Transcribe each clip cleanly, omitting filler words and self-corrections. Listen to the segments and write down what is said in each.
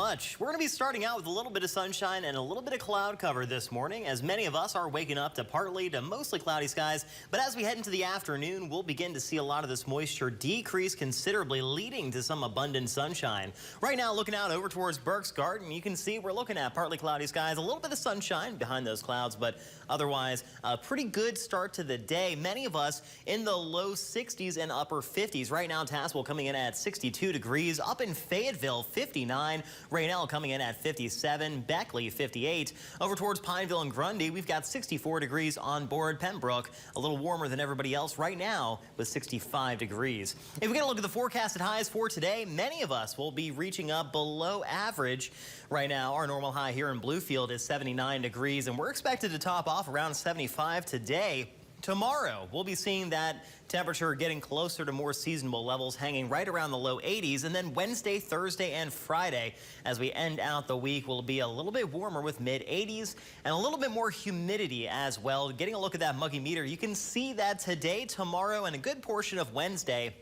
much. We're going to be starting out with a little bit of sunshine and a little bit of cloud cover this morning, as many of us are waking up to partly to mostly cloudy skies. But as we head into the afternoon, we'll begin to see a lot of this moisture decrease considerably, leading to some abundant sunshine. Right now, looking out over towards Burke's Garden, you can see we're looking at partly cloudy skies, a little bit of sunshine behind those clouds, but otherwise a pretty good start to the day. Many of us in the low 60s and upper 50s. Right now, Tazewell coming in at 62 degrees. Up in Fayetteville, 59. Raynell coming in at 57. Beckley, 58. Over towards Pineville and Grundy, we've got 64 degrees on board. Pembroke, a little warmer than everybody else right now with 65 degrees. If we get a look at the forecasted highs for today, many of us will be reaching up below average. Right now, our normal high here in Bluefield is 79 degrees, and we're expected to top off around 75 today. Tomorrow, we'll be seeing that temperature getting closer to more seasonable levels, hanging right around the low 80s. And then Wednesday, Thursday, and Friday, as we end out the week, will be a little bit warmer with mid-80s and a little bit more humidity as well. Getting a look at that muggy meter, you can see that today, tomorrow, and a good portion of Wednesday,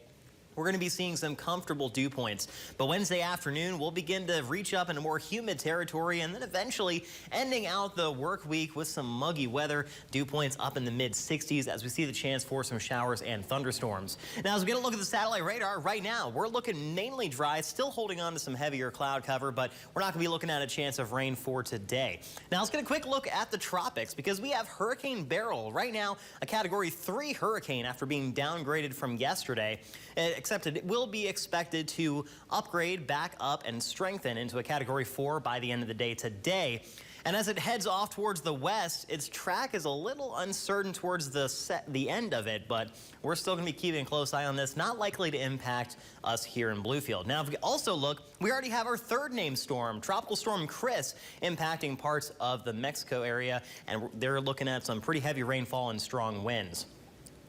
we're going to be seeing some comfortable dew points. But Wednesday afternoon, we'll begin to reach up into more humid territory, and then eventually ending out the work week with some muggy weather. Dew points up in the mid-60s as we see the chance for some showers and thunderstorms. Now, as we get a look at the satellite radar, right now, we're looking mainly dry, still holding on to some heavier cloud cover, but we're not going to be looking at a chance of rain for today. Now, let's get a quick look at the tropics, because we have Hurricane Beryl right now, a Category 3 hurricane after being downgraded from yesterday. Except it will be expected to upgrade back up and strengthen into a Category 4 by the end of the day today. And as it heads off towards the west, its track is a little uncertain towards the end of it, but we're still going to be keeping a close eye on this. Not likely to impact us here in Bluefield. Now, if we also look, we already have our third named storm, Tropical Storm Chris, impacting parts of the Mexico area, and they're looking at some pretty heavy rainfall and strong winds.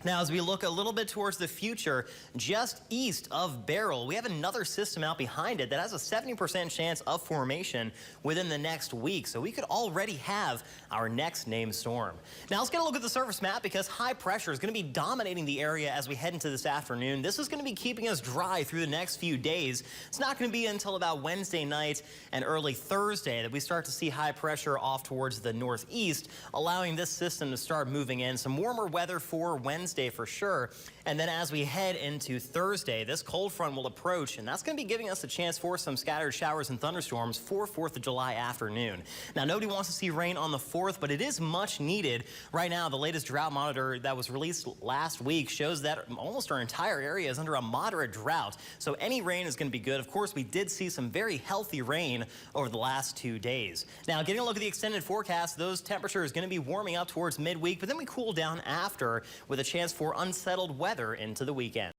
Now, as we look a little bit towards the future, just east of Beryl, we have another system out behind it that has a 70% chance of formation within the next week. So we could already have our next named storm. Now, let's get a look at the surface map, because high pressure is going to be dominating the area as we head into this afternoon. This is going to be keeping us dry through the next few days. It's not going to be until about Wednesday night and early Thursday that we start to see high pressure off towards the northeast, allowing this system to start moving in. Some warmer weather for Wednesday for sure. And then as we head into Thursday, this cold front will approach, and that's going to be giving us a chance for some scattered showers and thunderstorms for 4th of July afternoon. Now, nobody wants to see rain on the 4th, but it is much needed. Right now, the latest drought monitor that was released last week shows that almost our entire area is under a moderate drought. So any rain is going to be good. Of course, we did see some very healthy rain over the last 2 days. Now, getting a look at the extended forecast, those temperatures are going to be warming up towards midweek, but then we cool down after with a chance for unsettled weather into the weekend.